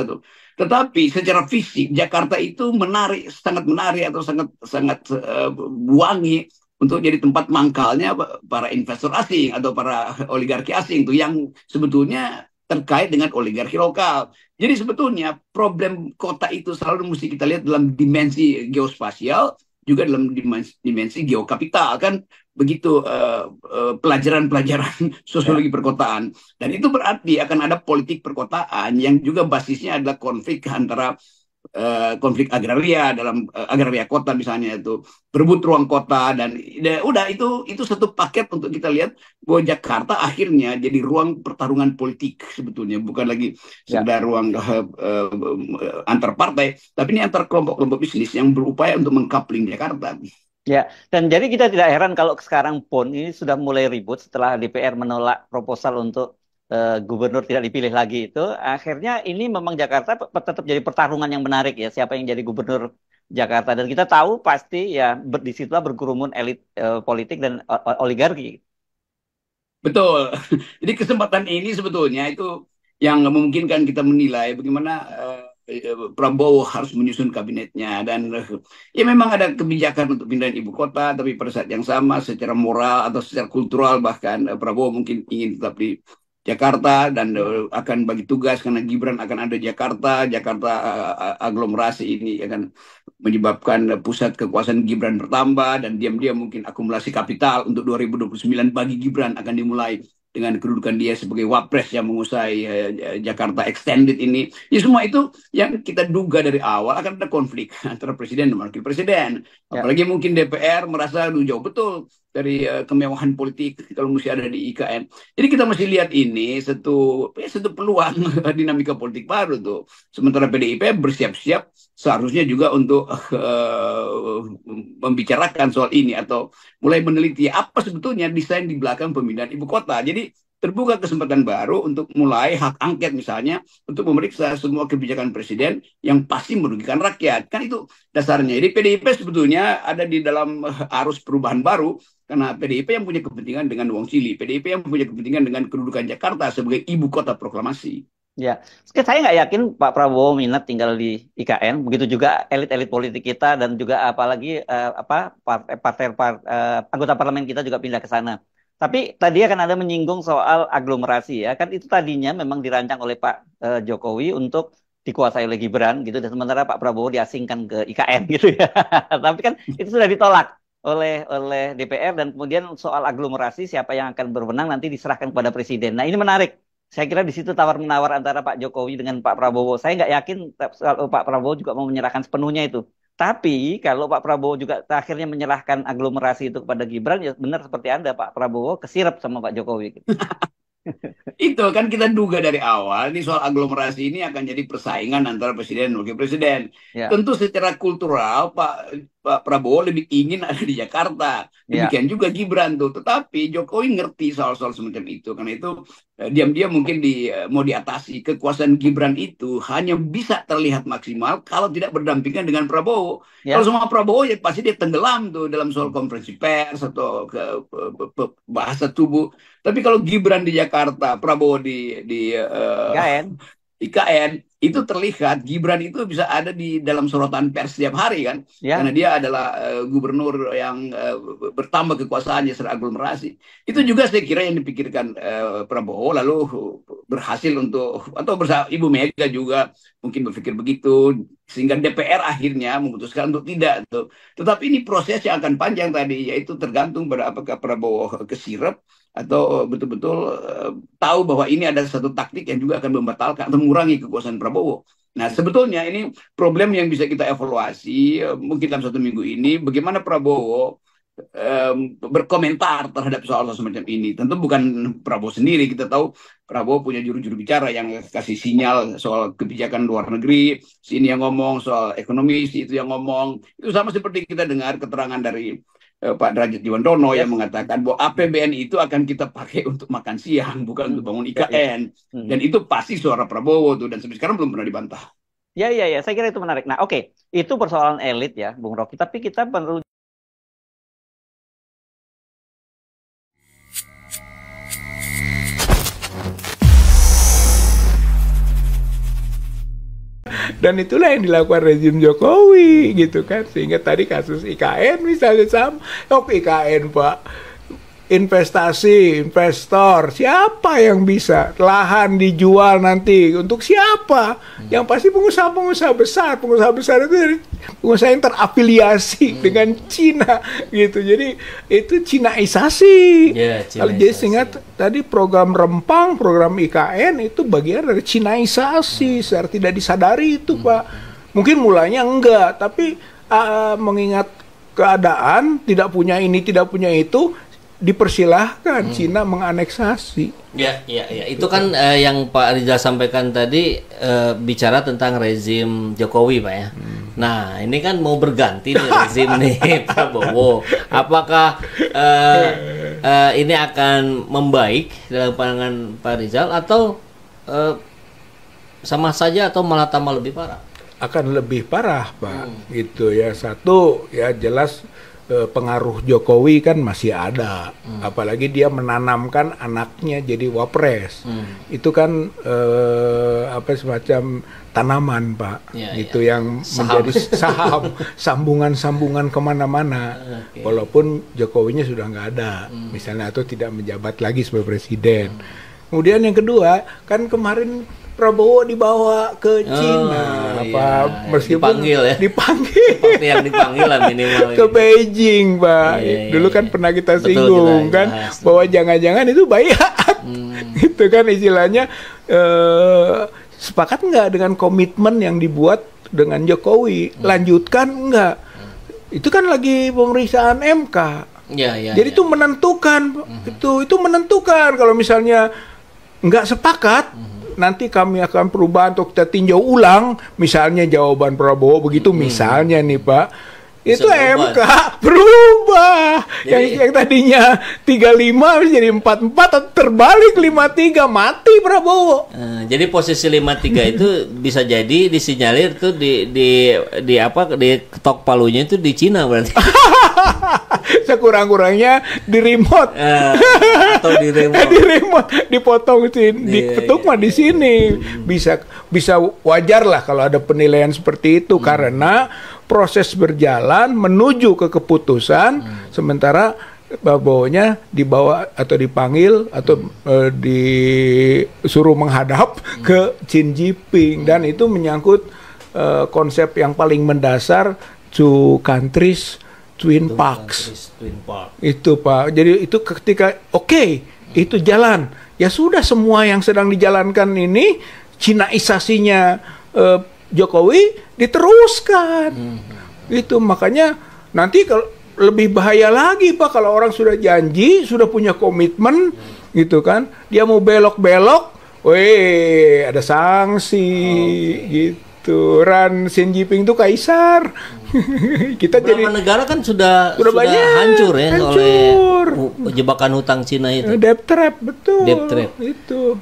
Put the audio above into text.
tuh. Tetapi secara fisik Jakarta itu menarik, sangat menarik atau sangat sangat wangi untuk jadi tempat mangkalnya para investor asing atau para oligarki asing tuh yang sebetulnya terkait dengan oligarki lokal. Jadi sebetulnya problem kota itu selalu mesti kita lihat dalam dimensi geospasial juga dalam dimensi geokapital kan begitu pelajaran-pelajaran Ya. sosiologi perkotaan. Dan itu berarti akan ada politik perkotaan yang juga basisnya adalah konflik antara konflik agraria dalam agraria kota misalnya itu berebut ruang kota dan udah itu satu paket untuk kita lihat bahwa Jakarta akhirnya jadi ruang pertarungan politik sebetulnya bukan lagi Ya. sekedar ruang antar partai tapi ini antar kelompok-kelompok bisnis yang berupaya untuk mengkapling Jakarta. Ya, dan jadi kita tidak heran kalau sekarang pun ini sudah mulai ribut setelah DPR menolak proposal untuk gubernur tidak dipilih lagi itu. Akhirnya ini memang Jakarta tetap jadi pertarungan yang menarik ya, siapa yang jadi gubernur Jakarta. Dan kita tahu pasti ya di situlah berkerumun elit politik dan oligarki. Betul. Jadi kesempatan ini sebetulnya itu yang memungkinkan kita menilai bagaimana Prabowo harus menyusun kabinetnya dan ya memang ada kebijakan untuk pindahan ibu kota, tapi pada saat yang sama secara moral atau secara kultural bahkan Prabowo mungkin ingin tetap di Jakarta dan akan bagi tugas karena Gibran akan ada Jakarta, Jakarta aglomerasi ini akan menyebabkan pusat kekuasaan Gibran bertambah dan diam-diam mungkin akumulasi kapital untuk 2029 bagi Gibran akan dimulai dengan kedudukan dia sebagai wapres yang mengusai Jakarta Extended ini. Ya semua itu yang kita duga dari awal akan ada konflik antara presiden dan wakil presiden. Ya. Apalagi mungkin DPR merasa jauh betul dari kemewahan politik kalau mesti ada di IKN. Jadi kita mesti lihat ini satu peluang dinamika politik baru tuh. Sementara PDIP bersiap-siap seharusnya juga untuk membicarakan soal ini atau mulai meneliti apa sebetulnya desain di belakang pemindahan ibu kota. Jadi terbuka kesempatan baru untuk mulai hak angket misalnya untuk memeriksa semua kebijakan presiden yang pasti merugikan rakyat. Kan itu dasarnya. Jadi PDIP sebetulnya ada di dalam arus perubahan baru karena PDIP yang punya kepentingan dengan Wong Cili, PDIP yang punya kepentingan dengan kedudukan Jakarta sebagai ibu kota proklamasi. Ya, saya nggak yakin Pak Prabowo minat tinggal di IKN. Begitu juga elit-elit politik kita dan juga apalagi apa anggota parlemen kita juga pindah ke sana. Tapi tadi kan ada menyinggung soal aglomerasi ya. Kan itu tadinya memang dirancang oleh Pak Jokowi untuk dikuasai oleh Gibran gitu. Dan sementara Pak Prabowo diasingkan ke IKN gitu ya. Tapi kan itu sudah ditolak oleh DPR dan kemudian soal aglomerasi siapa yang akan berwenang nanti diserahkan kepada presiden. Nah ini menarik. Saya kira di situ tawar-menawar antara Pak Jokowi dengan Pak Prabowo. Saya nggak yakin kalau Pak Prabowo juga mau menyerahkan sepenuhnya itu. Tapi kalau Pak Prabowo juga akhirnya menyerahkan aglomerasi itu kepada Gibran, ya benar seperti Anda, Pak Prabowo kesirap sama Pak Jokowi. Gitu. Itu kan kita duga dari awal ini soal aglomerasi ini akan jadi persaingan antara presiden dan wakil presiden. Ya, Tentu secara kultural Pak Prabowo lebih ingin ada di Jakarta. ya, Demikian juga Gibran tuh. Tetapi Jokowi ngerti soal-soal semacam itu. Karena itu diam-diam mungkin mau diatasi. Kekuasaan Gibran itu hanya bisa terlihat maksimal kalau tidak berdampingan dengan Prabowo. Kalau ya. sama Prabowo ya pasti dia tenggelam tuh dalam soal konferensi pers atau bahasa tubuh. Tapi kalau Gibran di Jakarta, Prabowo di IKN, IKN, itu terlihat Gibran itu bisa ada di dalam sorotan pers setiap hari kan, karena ya. dia adalah gubernur yang bertambah kekuasaannya secara aglomerasi. Itu juga saya kira yang dipikirkan Prabowo, lalu berhasil untuk atau Ibu Mega juga mungkin berpikir begitu, sehingga DPR akhirnya memutuskan untuk tidak tuh. Tetapi ini proses yang akan panjang tadi, yaitu tergantung pada apakah Prabowo kesirep atau betul-betul tahu bahwa ini ada satu taktik yang juga akan membatalkan atau mengurangi kekuasaan Prabowo. Nah, sebetulnya ini problem yang bisa kita evaluasi mungkin dalam 1 minggu ini, bagaimana Prabowo berkomentar terhadap soal semacam ini. Tentu bukan Prabowo sendiri, kita tahu Prabowo punya juru-juru bicara yang kasih sinyal soal kebijakan luar negeri, sini yang ngomong soal ekonomi, si itu yang ngomong. Itu sama seperti kita dengar keterangan dari Pak Derajat Jiwandono yang Yes. mengatakan bahwa APBN itu akan kita pakai untuk makan siang, bukan untuk bangun Ya, ya. IKN. Dan itu pasti suara Prabowo tuh, dan sampai sekarang belum pernah dibantah. Ya, ya, ya. Saya kira itu menarik. Nah, oke. Itu persoalan elit ya, Bung Rocky. Tapi kita perlu Dan itulah yang dilakukan rezim Jokowi gitu kan. Sehingga tadi kasus IKN misalnya sama. IKN Pak, investasi, investor, siapa yang bisa? Lahan dijual nanti untuk siapa? Yang pasti pengusaha-pengusaha besar itu dari pengusaha yang terafiliasi dengan Cina gitu. Jadi itu Cinaisasi. Kalau jadi ingat tadi program Rempang, program IKN itu bagian dari Cinaisasi secara tidak disadari itu Pak. Mungkin mulanya enggak, tapi mengingat keadaan tidak punya ini, tidak punya itu, dipersilahkan Cina menganeksasi. Ya. Itu kan yang Pak Rizal sampaikan tadi bicara tentang rezim Jokowi, Pak ya. Nah, ini kan mau berganti nih rezim nih Prabowo. Apakah ini akan membaik dalam pandangan Pak Rizal atau sama saja atau malah tambah lebih parah? Akan lebih parah, Pak. Gitu ya. Satu, ya jelas pengaruh Jokowi kan masih ada, apalagi dia menanamkan anaknya jadi wapres. Itu kan semacam tanaman Pak, gitu yang menjadi saham, sambungan-sambungan kemana-mana. Walaupun Jokowinya sudah nggak ada, misalnya, atau tidak menjabat lagi sebagai presiden. Kemudian yang kedua, kan kemarin Prabowo dibawa ke Cina, meskipun dipanggil seperti yang dipanggil lah minimal ke Beijing, Pak. Dulu kan pernah kita singgung kan, bahwa jangan-jangan itu bayat, gitu kan istilahnya. Sepakat nggak dengan komitmen yang dibuat dengan Jokowi? Lanjutkan nggak? Itu kan lagi pemeriksaan MK. Jadi itu menentukan, itu menentukan kalau misalnya nggak sepakat. Nanti kami akan perubahan untuk kita tinjau ulang, misalnya jawaban Prabowo begitu, misalnya nih Pak, itu MK berubah. Yang tadinya 35 jadi 44 atau terbalik 53, mati Prabowo. Jadi posisi 53 itu bisa jadi disinyalir tuh di ketok palunya itu di Cina berarti. Sekurang-kurangnya di remote. Atau di remote. Di remote dipotong diketuk mah di sini. Bisa wajar lah kalau ada penilaian seperti itu, karena proses berjalan menuju ke keputusan, sementara Prabowo-nya dibawa atau dipanggil atau disuruh menghadap ke Xi Jinping, dan itu menyangkut konsep yang paling mendasar, two countries, twin parks. Itu Pak. Jadi itu ketika itu jalan, ya sudah, semua yang sedang dijalankan ini Cinaisasinya Jokowi diteruskan. Itu makanya nanti kalau lebih bahaya lagi Pak, kalau orang sudah janji, sudah punya komitmen, gitu kan, dia mau belok-belok, ada sanksi, gitu. Xi Jinping itu kaisar. Kita jadi negara kan sudah banyak hancur ya oleh jebakan hutang Cina itu. Debt trap, betul. Debt trap. Itu.